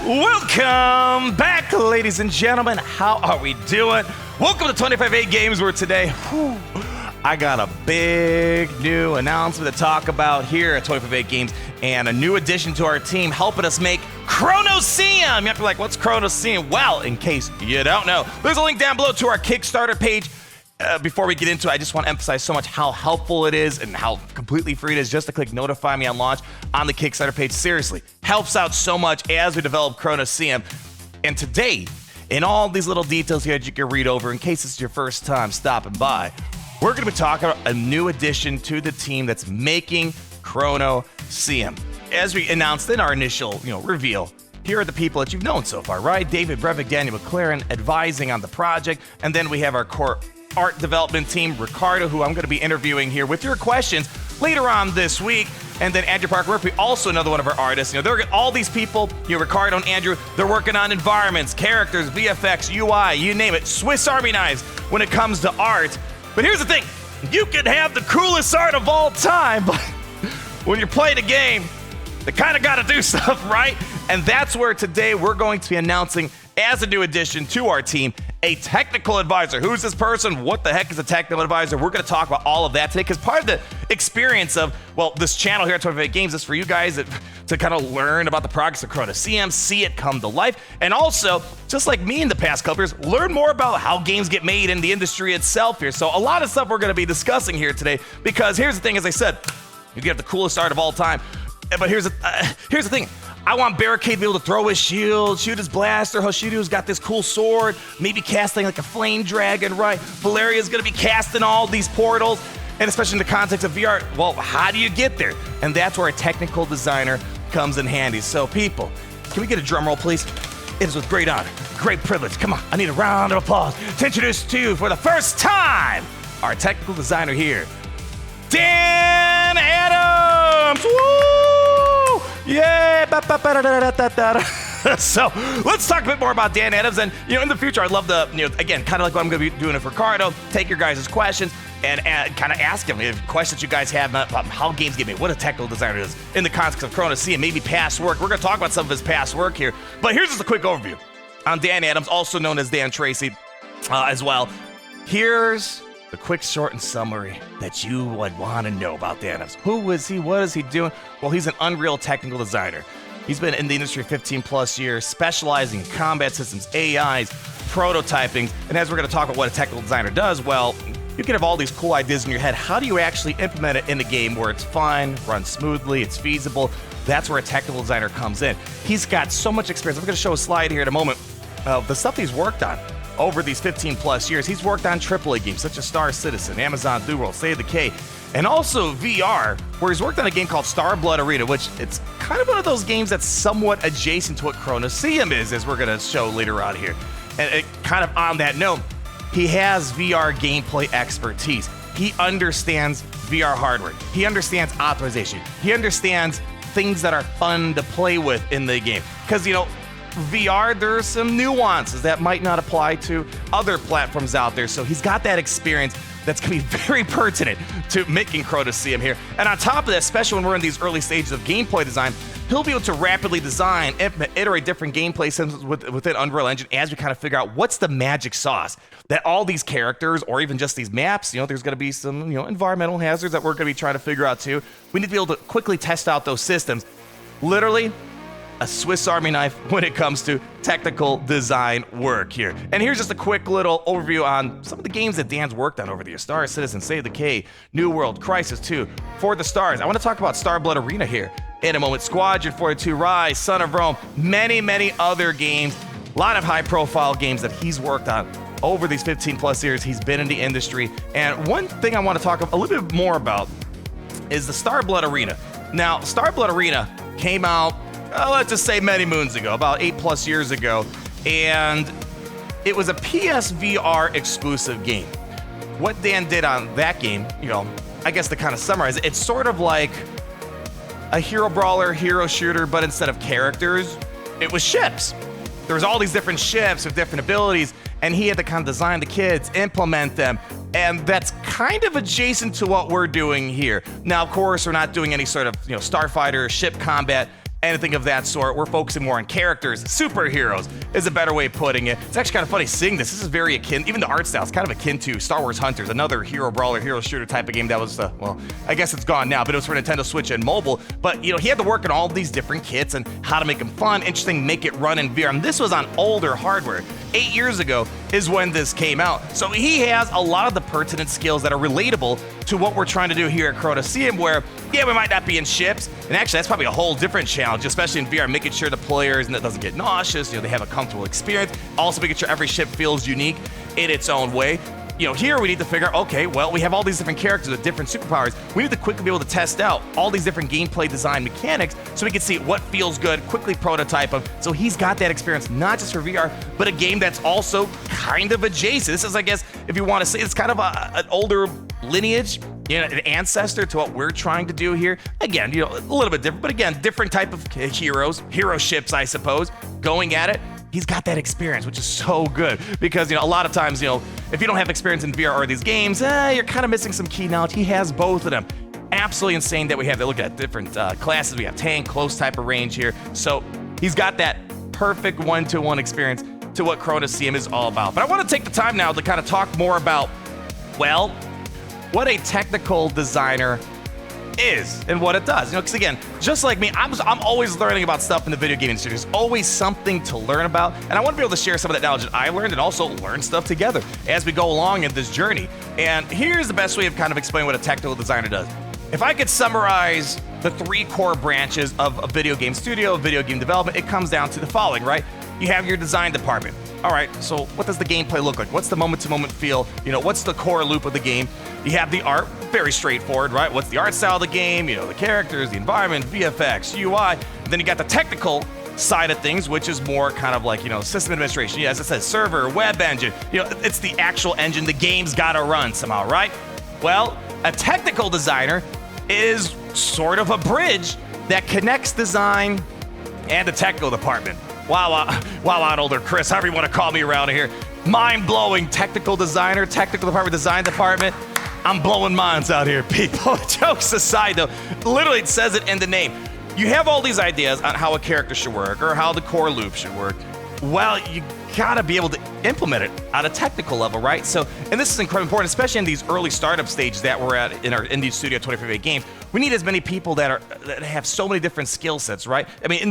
Welcome back, ladies and gentlemen. How are we doing? Welcome to 25-8 Games, where today, I got a big new announcement to talk about here at 25-8 Games, and a new addition to our team helping us make Kronoseum. You have to be like, what's Kronoseum? Well, in case you don't know, there's a link down below to our Kickstarter page. Before we get into it, I just want to emphasize so much how helpful it is and how completely free it is just to click notify me on launch on the Kickstarter page. Seriously, helps out so much as we develop Kronoseum. And today, in all these little details here that you can read over, in case it's your first time stopping by, we're going to be talking about a new addition to the team that's making Kronoseum. As we announced in our initial, reveal, here are the people that you've known so far, right? David Brevik, Daniel McLaren advising on the project, and then we have our core art development team, Ricardo, who I'm going to be interviewing here with your questions later on this week. And then Andrew Parker Murphy, also another one of our artists. They're all these people, Ricardo and Andrew, they're working on environments, characters, VFX, UI, you name it, Swiss Army knives when it comes to art. But here's the thing, you can have the coolest art of all time, but when you're playing a game, they kind of got to do stuff, right? And that's where today we're going to be announcing, as a new addition to our team, a technical advisor. Who's this person? What the heck is a technical advisor? We're going to talk about all of that today, because part of the experience of, this channel here at 25 Games is for you guys to kind of learn about the progress of Kronoseum, see it come to life, and also, just like me in the past couple years, learn more about how games get made in the industry itself here. So a lot of stuff we're going to be discussing here today, because here's the thing, as I said, you get the coolest art of all time, but here's the thing. I want Barricade to be able to throw his shield, shoot his blaster. Hoshido's got this cool sword, maybe casting like a flame dragon, right? Valeria's gonna be casting all these portals, and especially in the context of VR, well, how do you get there? And that's where a technical designer comes in handy. So people, can we get a drum roll, please? It is with great honor, great privilege. Come on, I need a round of applause to introduce to you for the first time, our technical designer here, Dan Adams! Woo! Yeah! So let's talk a bit more about Dan Adams. And in the future, I'd love to, again, kind of like what I'm going to be doing it for Ricardo, take your guys' questions and kind of ask him if questions you guys have about how games get made, what a technical designer is in the context of Kronoseum, maybe past work. We're going to talk about some of his past work here. But here's just a quick overview on Dan Adams, also known as Dan Tracy as well. Here's the quick, short, and summary that you would want to know about Dan Adams. Who is he? What is he doing? Well, he's an Unreal technical designer. He's been in the industry 15 plus years, specializing in combat systems, AIs, prototyping. And as we're going to talk about what a technical designer does, well, you can have all these cool ideas in your head. How do you actually implement it in a game where it's fun, runs smoothly, it's feasible? That's where a technical designer comes in. He's got so much experience. I'm going to show a slide here in a moment of the stuff he's worked on over these 15 plus years. He's worked on AAA games such as Star Citizen, Amazon New World, Save the K, and also VR, where he's worked on a game called Star Blood Arena, which it's kind of one of those games that's somewhat adjacent to what Kronoseum is, as we're going to show later on here. And kind of on that note, he has VR gameplay expertise. He understands VR hardware. He understands optimization. He understands things that are fun to play with in the game. Because, VR, there are some nuances that might not apply to other platforms out there. So he's got that experience that's going to be very pertinent to making Kronoseum here. And on top of that, especially when we're in these early stages of gameplay design, he'll be able to rapidly design, iterate different gameplay systems within Unreal Engine as we kind of figure out what's the magic sauce that all these characters, or even just these maps, there's going to be some, environmental hazards that we're going to be trying to figure out too. We need to be able to quickly test out those systems. Literally, a Swiss Army knife when it comes to technical design work here. And here's just a quick little overview on some of the games that Dan's worked on over the years. Star Citizen, Save the K, New World, Crisis 2, For the Stars. I want to talk about Star Blood Arena here in a moment. Squadron 42, Rise, Son of Rome, many, many other games. A lot of high-profile games that he's worked on over these 15 plus years he's been in the industry. And one thing I want to talk a little bit more about is the Star Blood Arena. Now, Star Blood Arena came out, let's just say many moons ago, about 8 plus years ago, and it was a PSVR exclusive game. What Dan did on that game, I guess to kind of summarize it, it's sort of like a hero brawler, hero shooter, but instead of characters, it was ships. There was all these different ships with different abilities, and he had to kind of design the kids, implement them, and that's kind of adjacent to what we're doing here. Now, of course, we're not doing any sort of, starfighter ship combat anything of that sort. We're focusing more on characters. Superheroes is a better way of putting it. It's actually kind of funny seeing this. This is very akin, even the art style is kind of akin to Star Wars Hunters, another hero brawler, hero shooter type of game that was, well, I guess it's gone now, but it was for Nintendo Switch and mobile. But, you know, he had to work on all these different kits and how to make them fun, interesting, make it run in VR. And this was on older hardware. 8 years ago is when this came out. So he has a lot of the pertinent skills that are relatable to what we're trying to do here at Kronoseum, where, yeah, we might not be in ships. And actually, that's probably a whole different challenge, especially in VR, making sure the players and that doesn't get nauseous, you know, they have a comfortable experience. Also making sure every ship feels unique in its own way. You know, here we need to figure out, okay, well, we have all these different characters with different superpowers. We need to quickly be able to test out all these different gameplay design mechanics so we can see what feels good, quickly prototype them. So he's got that experience, not just for VR, but a game that's also kind of adjacent. This is, I guess, if you want to say, it's kind of an older lineage, you know, an ancestor to what we're trying to do here. Again, you know, a little bit different, but again, different type of heroes, hero ships, I suppose, going at it. He's got that experience, which is so good because, you know, a lot of times, you know, if you don't have experience in VR or these games, you're kind of missing some key knowledge. He has both of them. Absolutely insane that we have. They look at different classes. We have tank, close type of range here. So he's got that perfect one-to-one experience to what Kronoseum is all about. But I want to take the time now to kind of talk more about, well, what a technical designer is and what it does. You know, because again, just like me, I'm always learning about stuff in the video game industry. There's always something to learn about, and I want to be able to share some of that knowledge that I learned and also learn stuff together as we go along in this journey. And here's the best way of kind of explaining what a technical designer does. If I could summarize the 3 core branches of a video game studio, video game development, it comes down to the following, right? You have your design department. All right, so what does the gameplay look like? What's the moment-to-moment feel? You know, what's the core loop of the game? You have the art, very straightforward, right? What's the art style of the game? You know, the characters, the environment, VFX, UI. And then you got the technical side of things, which is more kind of like, you know, system administration. Yeah, as it says, server, web engine. You know, it's the actual engine. The game's got to run somehow, right? Well, a technical designer is sort of a bridge that connects design and the technical department. Wow, out older Chris, however you want to call me around here. Mind-blowing technical designer, technical department, design department. I'm blowing minds out here, people. Jokes aside, though, literally it says it in the name. You have all these ideas on how a character should work or how the core loop should work. Well, you gotta be able to implement it at a technical level, right? So, and this is incredibly important, especially in these early startup stages that we're at in our indie studio 25 games. We need as many people that have so many different skill sets, right? I mean, in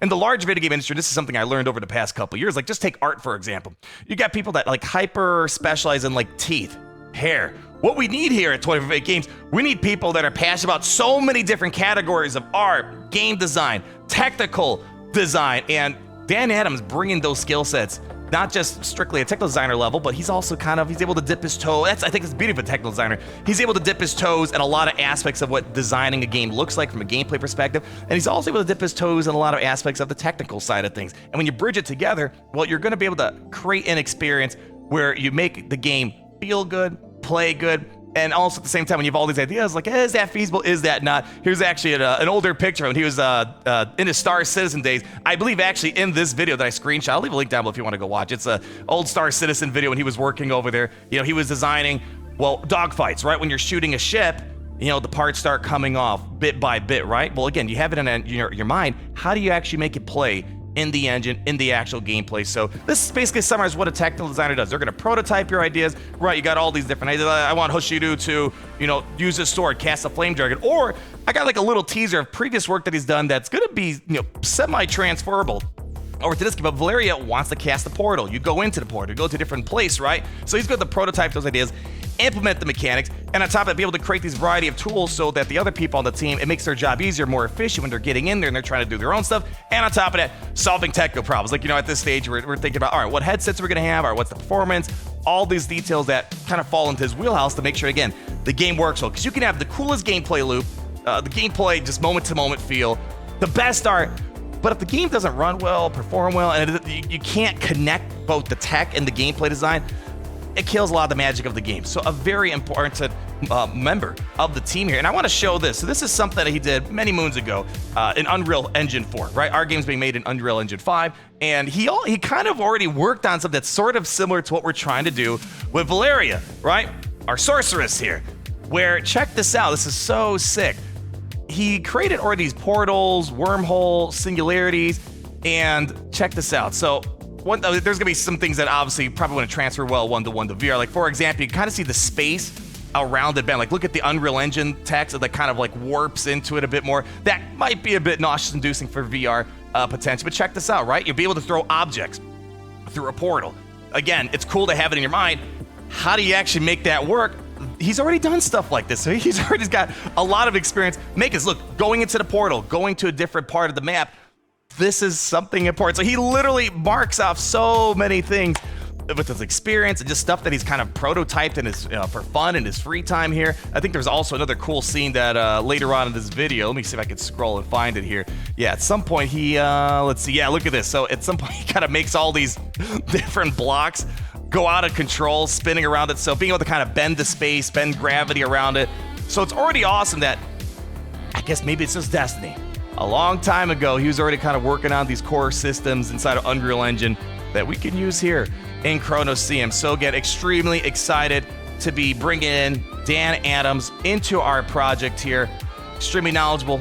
the large video game industry, this is something I learned over the past couple of years. Like, just take art, for example. You got people that like hyper specialize in like teeth, hair. What we need here at 25 Games, we need people that are passionate about so many different categories of art, game design, technical design, and Dan Adams bringing those skill sets, not just strictly a technical designer level, but he's also he's able to dip his toe. I think it's the beauty of a technical designer. He's able to dip his toes in a lot of aspects of what designing a game looks like from a gameplay perspective. And he's also able to dip his toes in a lot of aspects of the technical side of things. And when you bridge it together, well, you're going to be able to create an experience where you make the game feel good, play good, and also at the same time, when you have all these ideas, like, is that feasible? Is that not? Here's actually an older picture when he was in his Star Citizen days. I believe actually in this video that I screenshot, I'll leave a link down below if you want to go watch. It's an old Star Citizen video when he was working over there. You know, he was designing, well, dogfights, right? When you're shooting a ship, you know, the parts start coming off bit by bit, right? Well, again, you have it in your mind. How do you actually make it play in the engine, in the actual gameplay? So this is basically summarizes what a technical designer does. They're going to prototype your ideas, right? You got all these different ideas. I want Hoshidu to, you know, use his sword, cast a flame dragon, or I got like a little teaser of previous work that he's done that's going to be, you know, semi-transferable over to this game. But Valeria wants to cast the portal. You go into the portal, you go to a different place, right? So he's going to prototype those ideas, implement the mechanics, and on top of that, be able to create these variety of tools so that the other people on the team, it makes their job easier, more efficient when they're getting in there and they're trying to do their own stuff. And on top of that, solving technical problems. Like, you know, at this stage, we're thinking about, all right, what headsets we're going to have, or what's the performance, all these details that kind of fall into his wheelhouse to make sure, again, the game works well. Because you can have the coolest gameplay loop, the gameplay just moment-to-moment feel, the best art, but if the game doesn't run well, perform well, and you can't connect both the tech and the gameplay design, it kills a lot of the magic of the game. So a very important member of the team here. And I want to show this. So this is something that he did many moons ago in Unreal Engine 4, right? Our game's being made in Unreal Engine 5. And he kind of already worked on something that's sort of similar to what we're trying to do with Valeria, right? Our sorceress here. Where, check this out. This is so sick. he created already these portals, wormhole, singularities, and check this out. So there's going to be some things that obviously you probably want to transfer well one-to-one to VR. Like, for example, you can kind of see the space around it bend. Like, look at the Unreal Engine text that kind of like warps into it a bit more. That might be a bit nauseous-inducing for VR potential, but check this out, right? You'll be able to throw objects through a portal. Again, it's cool to have it in your mind. How do you actually make that work? He's already done stuff like this, so he's already got a lot of experience. Make us look, going into the portal, going to a different part of the map. This is something important. So he literally marks off so many things with his experience and just stuff that he's kind of prototyped in his for fun in his free time here. I think there's also another cool scene that later on in this video. Let me see if I can scroll and find it here. Yeah, at some point he let's see. Yeah, look at this. So at some point he kind of makes all these different blocks go out of control, spinning around it. So being able to kind of bend the space, bend gravity around it. So it's already awesome that I guess maybe it's just destiny. A long time ago, he was already kind of working on these core systems inside of Unreal Engine that we can use here in Kronoseum. So again, extremely excited to be bringing in Dan Adams into our project here. Extremely knowledgeable,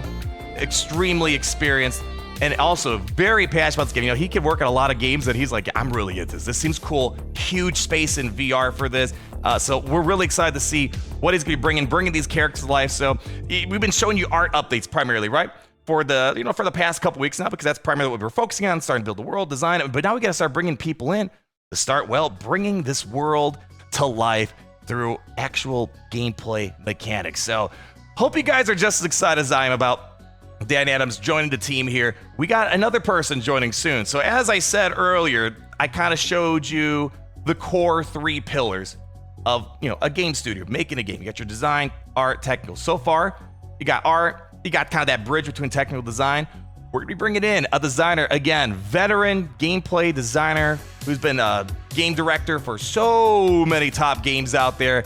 extremely experienced, and also very passionate about this game. You know, he can work on a lot of games that he's like, I'm really into this. This seems cool. Huge space in VR for this. So we're really excited to see what he's going to be bringing these characters to life. So we've been showing you art updates primarily, right? For the past couple weeks now, because that's primarily what we're focusing on, starting to build the world, design it. But now we got to start bringing people in to start, bringing this world to life through actual gameplay mechanics. So hope you guys are just as excited as I am about Dan Adams joining the team here. We got another person joining soon. So as I said earlier, I kind of showed you the core 3 pillars of a game studio, making a game. You got your design, art, technical. So far, you got art. You got kind of that bridge between technical design. We're going to be bringing in a designer, again, veteran gameplay designer who's been a game director for so many top games out there.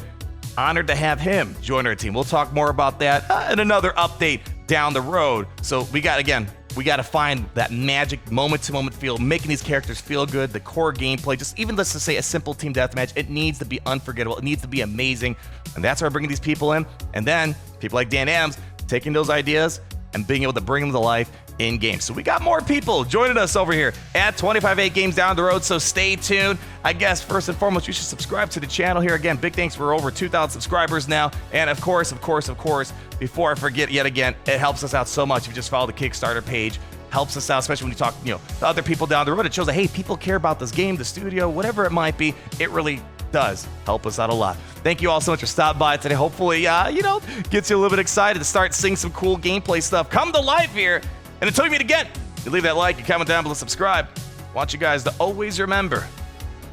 Honored to have him join our team. We'll talk more about that in another update down the road. So we got to find that magic moment-to-moment feel, making these characters feel good, the core gameplay, just even let's just say a simple team deathmatch. It needs to be unforgettable. It needs to be amazing. And that's why we're bringing these people in. And then people like Dan Adams taking those ideas and being able to bring them to life in games. So we got more people joining us over here at 258 Games down the road, so stay tuned. I guess first and foremost, you should subscribe to the channel here. Again, big thanks for over 2,000 subscribers now. And of course, before I forget yet again, it helps us out so much if you just follow the Kickstarter page. Helps us out, especially when you talk, to other people down the road. It shows that, hey, people care about this game, the studio, whatever it might be. It really does help us out a lot. Thank you all so much for stopping by today. Hopefully, gets you a little bit excited to start seeing some cool gameplay stuff come to life here. And until we meet again, you leave that like, you comment down below, subscribe. I want you guys to always remember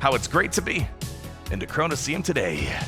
how it's great to be in the Kronoseum today.